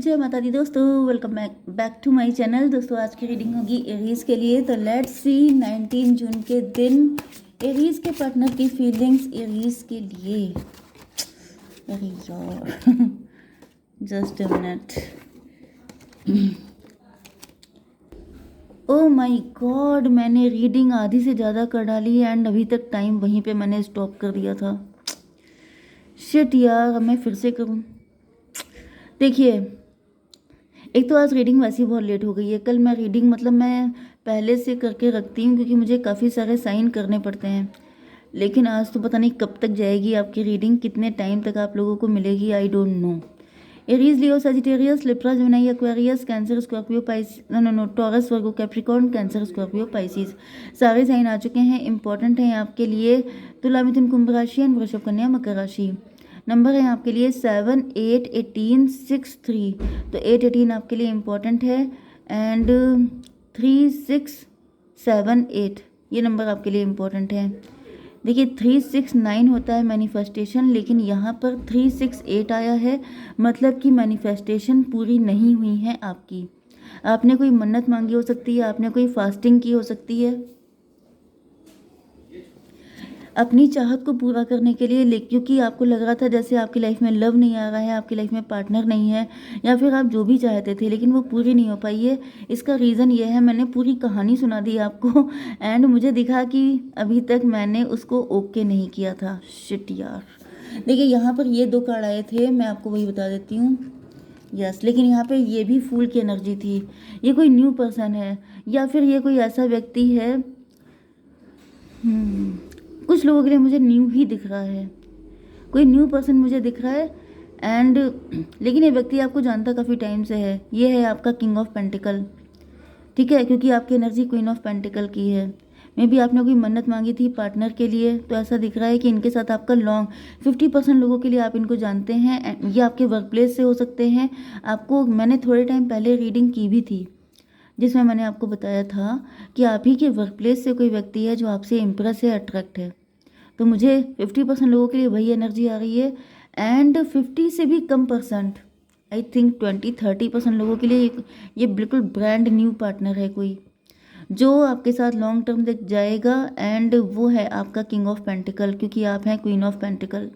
जय माता दी दोस्तों, welcome back to my channel. दोस्तों आज की रीडिंग होगी एरीज के लिए। तो लेट्स सी 19 जून के दिन एरीज के पार्टनर की फीलिंग्स एरीज के लिए। अरे यार just a minute. Oh my God, मैंने रीडिंग आधी से ज़्यादा कर डाली एंड अभी तक टाइम वहीं पे मैंने स्टॉप कर दिया था। शिट यार, अब मैं फिर से करूँ। देखिए, एक तो आज रीडिंग वैसे ही बहुत लेट हो गई है। कल मैं रीडिंग मैं पहले से करके रखती हूँ क्योंकि मुझे काफ़ी सारे साइन करने पड़ते हैं। लेकिन आज तो पता नहीं कब तक जाएगी आपकी रीडिंग, कितने टाइम तक आप लोगों को मिलेगी, I don't know. Aries, Leo, Sagittarius, Libra, Gemini, Aquarius, Cancer, Scorpio, Pisces no Taurus, Virgo, Capricorn, Cancer, Scorpio, Pisces, सारे साइन आ चुके हैं। इंपॉर्टेंट हैं आपके लिए तुला, मिथुन, कुंभ राशि एंड वृषभ, कन्या, मकर राशि। नंबर है आपके लिए 7, 8, 18, 6, 3। तो 8, 18 आपके लिए इम्पॉर्टेंट है एंड 3, 6, 7, 8 ये नंबर आपके लिए इम्पॉर्टेंट है। देखिए 3, 6, 9 होता है मैनिफेस्टेशन, लेकिन यहाँ पर 3, 6, 8 आया है, मतलब कि मैनिफेस्टेशन पूरी नहीं हुई है आपकी। आपने कोई मन्नत मांगी हो सकती है, आपने कोई फास्टिंग की हो सकती है अपनी चाहत को पूरा करने के लिए, क्योंकि आपको लग रहा था जैसे आपकी लाइफ में लव नहीं आ रहा है, आपकी लाइफ में पार्टनर नहीं है, या फिर आप जो भी चाहते थे लेकिन वो पूरी नहीं हो पाई है। इसका रीज़न ये है, मैंने पूरी कहानी सुना दी आपको एंड मुझे दिखा कि अभी तक मैंने उसको ओके नहीं किया था। शिट यार। देखिए यहाँ पर ये 2 कार्ड आए थे, मैं आपको वही बता देती हूँ। यस, लेकिन यहाँ पे ये भी फूल की एनर्जी थी। ये कोई न्यू पर्सन है या फिर ये कोई ऐसा व्यक्ति है। कुछ लोगों के लिए मुझे न्यू ही दिख रहा है, कोई न्यू पर्सन मुझे दिख रहा है एंड लेकिन ये व्यक्ति आपको जानता काफ़ी टाइम से है। ये है आपका किंग ऑफ पेंटिकल, ठीक है, क्योंकि आपकी एनर्जी क्वीन ऑफ पेंटिकल की है। मे बी आपने कोई मन्नत मांगी थी पार्टनर के लिए, तो ऐसा दिख रहा है कि इनके साथ आपका लॉन्ग 50% लोगों के लिए आप इनको जानते हैं। ये आपके वर्क प्लेस से हो सकते हैं। आपको मैंने थोड़े टाइम पहले रीडिंग की भी थी जिसमें मैंने आपको बताया था कि आप ही के वर्क प्लेस से कोई व्यक्ति है जो आपसे इम्प्रेस है, अट्रैक्ट है। तो मुझे 50% लोगों के लिए वही एनर्जी आ रही है एंड 50 से भी कम परसेंट, आई थिंक 20-30% लोगों के लिए ये बिल्कुल ब्रांड न्यू पार्टनर है कोई जो आपके साथ लॉन्ग टर्म तक जाएगा एंड वो है आपका किंग ऑफ पेंटिकल, क्योंकि आप हैं क्वीन ऑफ पेंटिकल।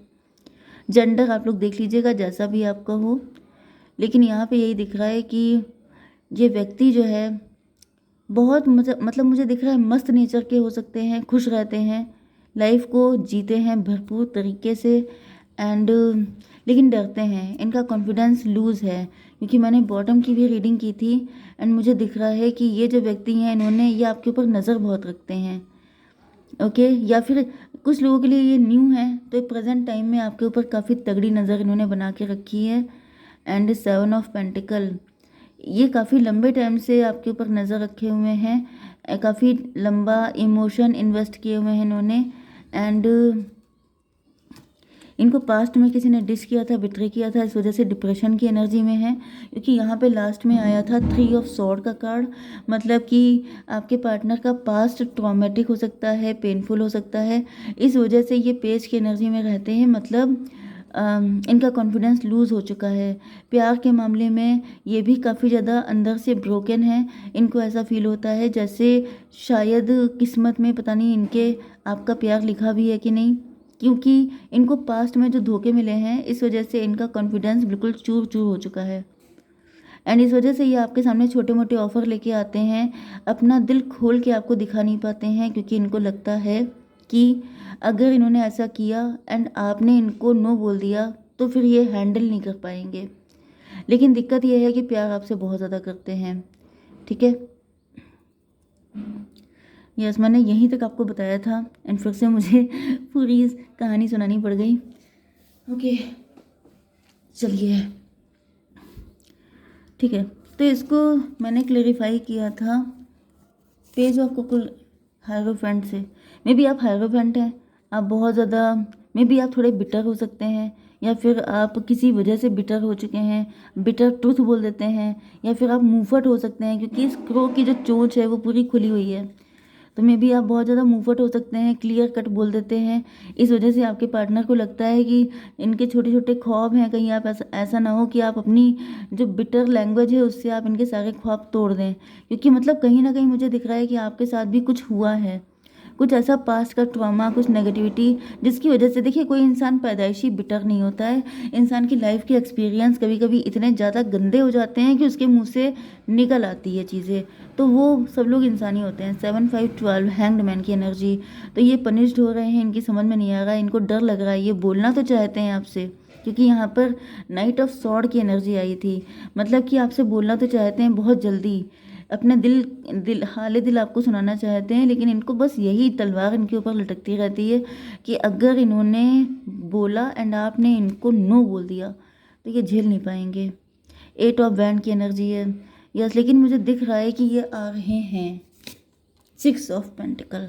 जेंडर आप लोग देख लीजिएगा जैसा भी आपका हो, लेकिन यहाँ पे यही दिख रहा है कि ये व्यक्ति जो है बहुत मुझे दिख रहा है मस्त नेचर के हो सकते हैं, खुश रहते हैं, लाइफ को जीते हैं भरपूर तरीके से एंड लेकिन डरते हैं, इनका कॉन्फिडेंस लूज़ है। क्योंकि मैंने बॉटम की भी रीडिंग की थी एंड मुझे दिख रहा है कि ये जो व्यक्ति हैं इन्होंने ये आपके ऊपर नज़र बहुत रखते हैं, ओके। या फिर कुछ लोगों के लिए ये न्यू है, तो प्रेजेंट टाइम में आपके ऊपर काफ़ी तगड़ी नज़र इन्होंने बना के रखी है एंड 7 ऑफ पेंटिकल, ये काफ़ी लंबे टाइम से आपके ऊपर नज़र रखे हुए हैं, काफ़ी लंबा इमोशन इन्वेस्ट किए हुए हैं इन्होंने एंड इनको पास्ट में किसी ने डिस किया था, बिट्रे किया था, इस वजह से डिप्रेशन की एनर्जी में है। क्योंकि यहाँ पे लास्ट में आया था 3 ऑफ सॉर्ड का कार्ड, मतलब कि आपके पार्टनर का पास्ट ट्रॉमेटिक हो सकता है, पेनफुल हो सकता है, इस वजह से ये पेज की एनर्जी में रहते हैं। मतलब इनका कॉन्फिडेंस लूज़ हो चुका है। प्यार के मामले में ये भी काफ़ी ज़्यादा अंदर से ब्रोकन है। इनको ऐसा फील होता है जैसे शायद किस्मत में पता नहीं इनके आपका प्यार लिखा भी है कि नहीं, क्योंकि इनको पास्ट में जो धोखे मिले हैं इस वजह से इनका कॉन्फिडेंस बिल्कुल चूर चूर हो चुका है एंड इस वजह से ये आपके सामने छोटे मोटे ऑफ़र लेके आते हैं, अपना दिल खोल के आपको दिखा नहीं पाते हैं, क्योंकि इनको लगता है कि अगर इन्होंने ऐसा किया एंड आपने इनको नो बोल दिया तो फिर ये हैंडल नहीं कर पाएंगे। लेकिन दिक्कत ये है कि प्यार आपसे बहुत ज़्यादा करते हैं, ठीक है। यस, मैंने यहीं तक आपको बताया था एंड फिर से मुझे पूरी कहानी सुनानी पड़ गई। ओके चलिए, ठीक है। तो इसको मैंने क्लेरिफाई किया था पेज ऑफ कुकुल हायरोफेंट से। मे बी आप हायरोफेंट हैं, आप बहुत ज़्यादा, मे बी आप थोड़े बिटर हो सकते हैं, या फिर आप किसी वजह से बिटर हो चुके हैं, बिटर ट्रूथ बोल देते हैं, या फिर आप मुंहफट हो सकते हैं क्योंकि इस क्रो की जो चोंच है वो पूरी खुली हुई है। तो मे बी आप बहुत ज़्यादा मूवफट हो सकते हैं, क्लियर कट बोल देते हैं। इस वजह से आपके पार्टनर को लगता है कि इनके छोटे छोटे ख्वाब हैं, कहीं आप ऐसा ना हो कि आप अपनी जो बिटर लैंग्वेज है उससे आप इनके सारे ख्वाब तोड़ दें। क्योंकि मतलब कहीं ना कहीं मुझे दिख रहा है कि आपके साथ भी कुछ हुआ है, कुछ ऐसा पास्ट का ट्रॉमा, कुछ नेगेटिविटी, जिसकी वजह से देखिए कोई इंसान पैदाइशी बिटर नहीं होता है। इंसान की लाइफ के एक्सपीरियंस कभी कभी इतने ज़्यादा गंदे हो जाते हैं कि उसके मुंह से निकल आती है चीज़ें, तो वो सब लोग इंसानी होते हैं। 7 5 12 हैंग्ड मैन की एनर्जी, तो ये पनिश्ड हो रहे हैं, इनकी समझ में नहीं आ रहा है, इनको डर लग रहा है, ये बोलना तो चाहते हैं आपसे, क्योंकि यहाँ पर नाइट ऑफ सॉर्ड की एनर्जी आई थी। मतलब कि आपसे बोलना तो चाहते हैं बहुत जल्दी, अपना हाले दिल आपको सुनाना चाहते हैं, लेकिन इनको बस यही तलवार इनके ऊपर लटकती रहती है कि अगर इन्होंने बोला एंड आपने इनको नो बोल दिया तो ये झेल नहीं पाएंगे। 8 ऑफ वैंड की एनर्जी है, यस, लेकिन मुझे दिख रहा है कि ये आ रहे हैं 6 ऑफ पेंटिकल।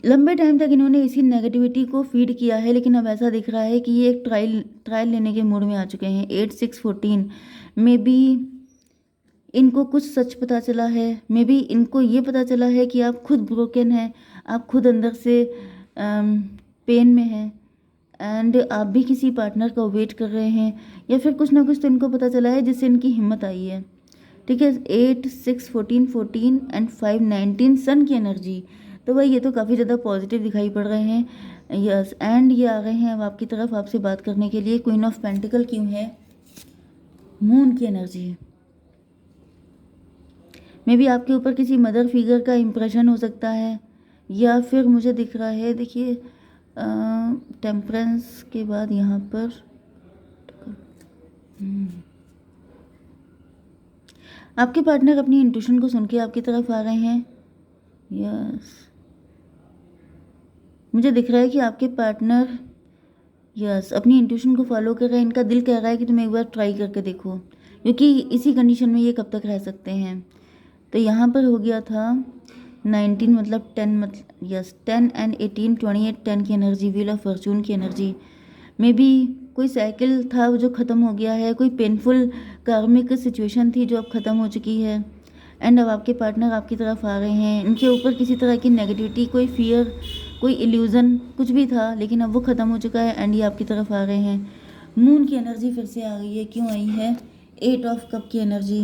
लंबे टाइम तक इन्होंने इसी नेगेटिविटी को फीड किया है, लेकिन अब ऐसा दिख रहा है कि ये एक ट्रायल लेने के मूड में आ चुके हैं। 8 6 14 मे बी इनको कुछ सच पता चला है, मे बी इनको ये पता चला है कि आप खुद ब्रोकन हैं, आप खुद अंदर से पेन में हैं, एंड आप भी किसी पार्टनर का वेट कर रहे हैं, या फिर कुछ ना कुछ तो इनको पता चला है जिससे इनकी हिम्मत आई है। ठीक है, 8 6 14 14 एंड 5 19 सन की एनर्जी, तो भाई ये तो काफ़ी ज़्यादा पॉजिटिव दिखाई पड़ रहे हैं। यस, एंड ये आ गए हैं अब आपकी तरफ आपसे बात करने के लिए। क्वीन ऑफ पेंटिकल क्यों है? मून की एनर्जी, मे बी आपके ऊपर किसी मदर फिगर का इम्प्रेशन हो सकता है, या फिर मुझे दिख रहा है, देखिए टेम्परेंस के बाद यहाँ पर आपके पार्टनर अपनी इंट्यूशन को सुन के आपकी तरफ आ रहे हैं। यस, मुझे दिख रहा है कि आपके पार्टनर यस अपनी इंट्यूशन को फॉलो कर रहे हैं। इनका दिल कह रहा है कि तुम एक बार ट्राई करके देखो, क्योंकि इसी कंडीशन में ये कब तक रह सकते हैं। तो यहाँ पर हो गया था 19 मतलब 10, मतलब यस 10 एंड 18 28 10 की एनर्जी, व्हील ऑफ फॉर्चून की एनर्जी। मे बी कोई साइकिल था जो ख़त्म हो गया है, कोई पेनफुल कार्मिक सिचुएशन थी जो अब ख़त्म हो चुकी है, एंड अब आपके पार्टनर आपकी तरफ आ रहे हैं। इनके ऊपर किसी तरह की नेगेटिविटी, कोई फियर, कोई इल्यूज़न कुछ भी था, लेकिन अब वो ख़त्म हो चुका है एंड ये आपकी तरफ आ रहे हैं। मून की एनर्जी फिर से आ गई है, क्यों आई है? 8 ऑफ कप की एनर्जी।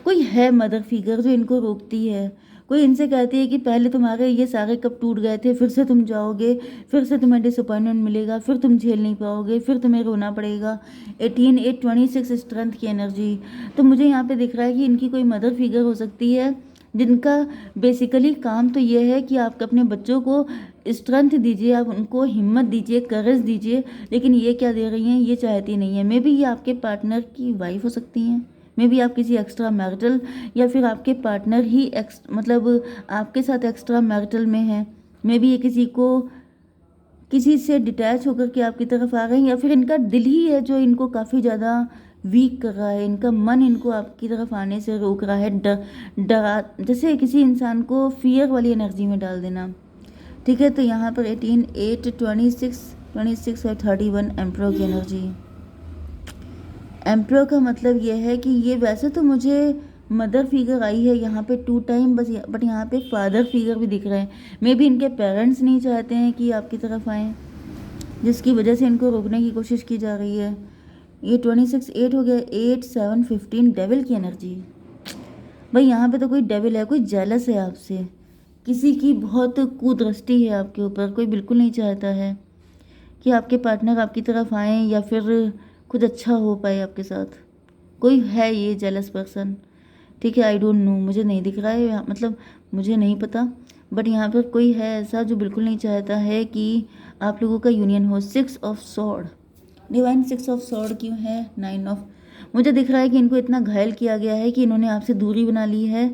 कोई है मदर फिगर जो इनको रोकती है, कोई इनसे कहती है कि पहले तुम्हारे ये सारे कप टूट गए थे, फिर से तुम जाओगे, फिर से तुम्हें डिसअपॉइंटमेंट मिलेगा, फिर तुम झेल नहीं पाओगे, फिर तुम्हें रोना पड़ेगा। 18 8 26 स्ट्रेंथ की एनर्जी, तो मुझे यहाँ पे दिख रहा है कि इनकी कोई मदर फिगर हो सकती है जिनका बेसिकली काम तो ये है कि आप अपने बच्चों को स्ट्रेंथ दीजिए, आप उनको हिम्मत दीजिए, करेज दीजिए, लेकिन ये क्या दे रही हैं? ये चाहती नहीं है। मे बी ये आपके पार्टनर की वाइफ हो सकती हैं, मे बी आप किसी एक्स्ट्रा मैरिटल, या फिर आपके पार्टनर ही मतलब आपके साथ एक्स्ट्रा मैरिटल में है। मे बी ये किसी से डिटैच होकर के आपकी तरफ आ गए हैं, या फिर इनका दिल ही है जो इनको काफ़ी ज़्यादा वीक कर रहा है, इनका मन इनको आपकी तरफ आने से रोक रहा है, डरा, जैसे किसी इंसान को फियर वाली एनर्जी में डाल देना। ठीक है, तो यहाँ पर 18 8 26 और 31 एम्परर की एनर्जी। एम्परर का मतलब ये है कि ये वैसे तो मुझे मदर फिगर आई है यहाँ पे 2 टाइम बस, बट यहाँ पे फादर फिगर भी दिख रहे हैं। मे बी इनके पेरेंट्स नहीं चाहते हैं कि आपकी तरफ आएँ, जिसकी वजह से इनको रोकने की कोशिश की जा रही है। ये 26 8 हो गया, 8 7 15 डेविल की एनर्जी। भाई यहाँ पे तो कोई डेविल है, कोई जेलस है आपसे, किसी की बहुत कुदृष्टि है आपके ऊपर। कोई बिल्कुल नहीं चाहता है कि आपके पार्टनर आपकी तरफ आएँ या फिर कुछ अच्छा हो पाए आपके साथ। कोई है ये जेलस पर्सन, ठीक है, आई डोंट नो, मुझे नहीं दिख रहा है, मतलब मुझे नहीं पता, बट यहाँ पर कोई है ऐसा जो बिल्कुल नहीं चाहता है कि आप लोगों का यूनियन हो। 6 of sword, divine 6 of sword क्यों है? 9 ऑफ, मुझे दिख रहा है कि इनको इतना घायल किया गया है कि इन्होंने आपसे दूरी बना ली है।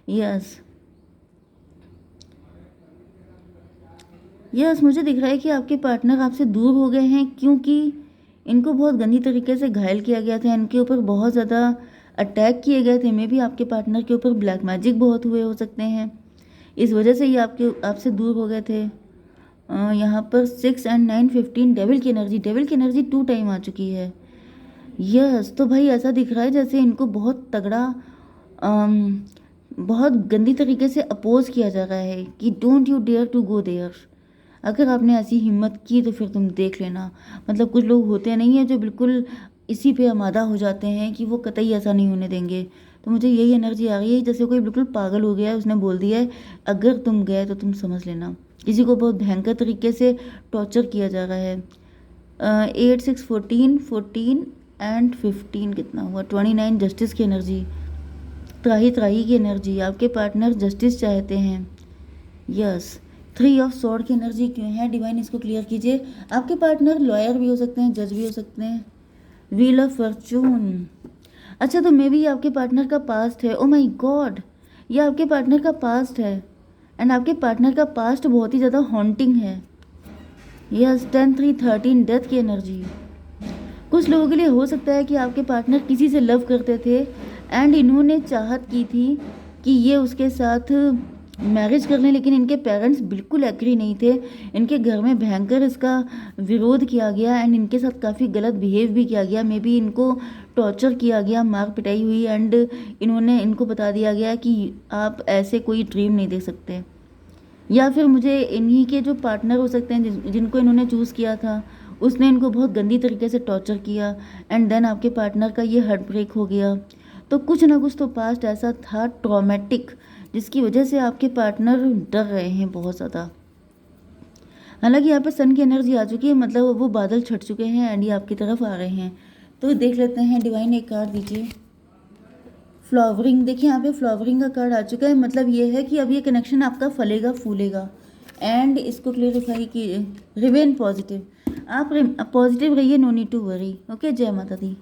यस यस, मुझे दिख रहा है कि आपके पार्टनर आपसे दूर हो गए हैं, क्योंकि इनको बहुत गंदी तरीके से घायल किया गया था, इनके ऊपर बहुत ज़्यादा अटैक किए गए थे। मे भी आपके पार्टनर के ऊपर ब्लैक मैजिक बहुत हुए हो सकते हैं, इस वजह से ये आपसे दूर हो गए थे। यहाँ पर 6 एंड 9 15 डेविल की एनर्जी, डेविल की एनर्जी 2 टाइम आ चुकी है। यस, तो भाई ऐसा दिख रहा है जैसे इनको बहुत तगड़ा बहुत गंदी तरीके से अपोज किया जा रहा है कि don't you dare to go there. अगर आपने ऐसी हिम्मत की तो फिर तुम देख लेना। मतलब कुछ लोग होते नहीं हैं जो बिल्कुल इसी पे आमादा हो जाते हैं कि वो कतई ऐसा नहीं होने देंगे। तो मुझे यही एनर्जी आ रही है जैसे कोई बिल्कुल पागल हो गया है, उसने बोल दिया है अगर तुम गए तो तुम समझ लेना। किसी को बहुत भयंकर तरीके से टॉर्चर किया जा रहा है। 8 6 14 14 एंड 15 कितना हुआ, 29 जस्टिस की एनर्जी, त्राही त्राही की एनर्जी। आपके पार्टनर जस्टिस चाहते हैं। यस, 3 ऑफ सॉर्ड की एनर्जी क्यों है डिवाइन, इसको क्लियर कीजिए। आपके पार्टनर लॉयर भी हो सकते हैं, जज भी हो सकते हैं। Wheel of Fortune. अच्छा, तो मे बी ये आपके पार्टनर का पास्ट है। ओ माय गॉड, ये आपके पार्टनर का पास्ट है। एंड आपके पार्टनर का पास्ट बहुत ही ज़्यादा हॉन्टिंग है। यस, 10 3 13 डेथ की एनर्जी। कुछ लोगों के लिए हो सकता है कि आपके पार्टनर किसी से लव करते थे एंड इन्होंने चाहत की थी कि ये उसके साथ मैरिज कर लें, लेकिन इनके पेरेंट्स बिल्कुल एग्री नहीं थे। इनके घर में भयंकर इसका विरोध किया गया एंड इनके साथ काफ़ी गलत बिहेव भी किया गया। मे बी इनको टॉर्चर किया गया, मार पिटाई हुई एंड इन्होंने इनको बता दिया गया कि आप ऐसे कोई ड्रीम नहीं देख सकते। या फिर मुझे इन्हीं के जो पार्टनर हो सकते हैं जिनको इन्होंने चूज़ किया था, उसने इनको बहुत गंदी तरीके से टॉर्चर किया एंड देन आपके पार्टनर का ये हार्ट ब्रेक हो गया। तो कुछ ना कुछ तो पास्ट ऐसा था ट्रॉमेटिक जिसकी वजह से आपके पार्टनर डर रहे हैं बहुत ज़्यादा। हालांकि यहाँ पे सन की एनर्जी आ चुकी है, मतलब वो बादल छट चुके हैं एंड ये आपकी तरफ आ रहे हैं। तो देख लेते हैं, डिवाइन एक कार्ड दीजिए। फ्लावरिंग, देखिए यहाँ पे फ्लावरिंग का कार्ड आ चुका है। मतलब ये है कि अब ये कनेक्शन आपका फलेगा फूलेगा। एंड इसको क्लेरिफाई कीजिए, रिमेन पॉजिटिव। आप पॉजिटिव रहिए, no need to worry. Okay, जय माता दी।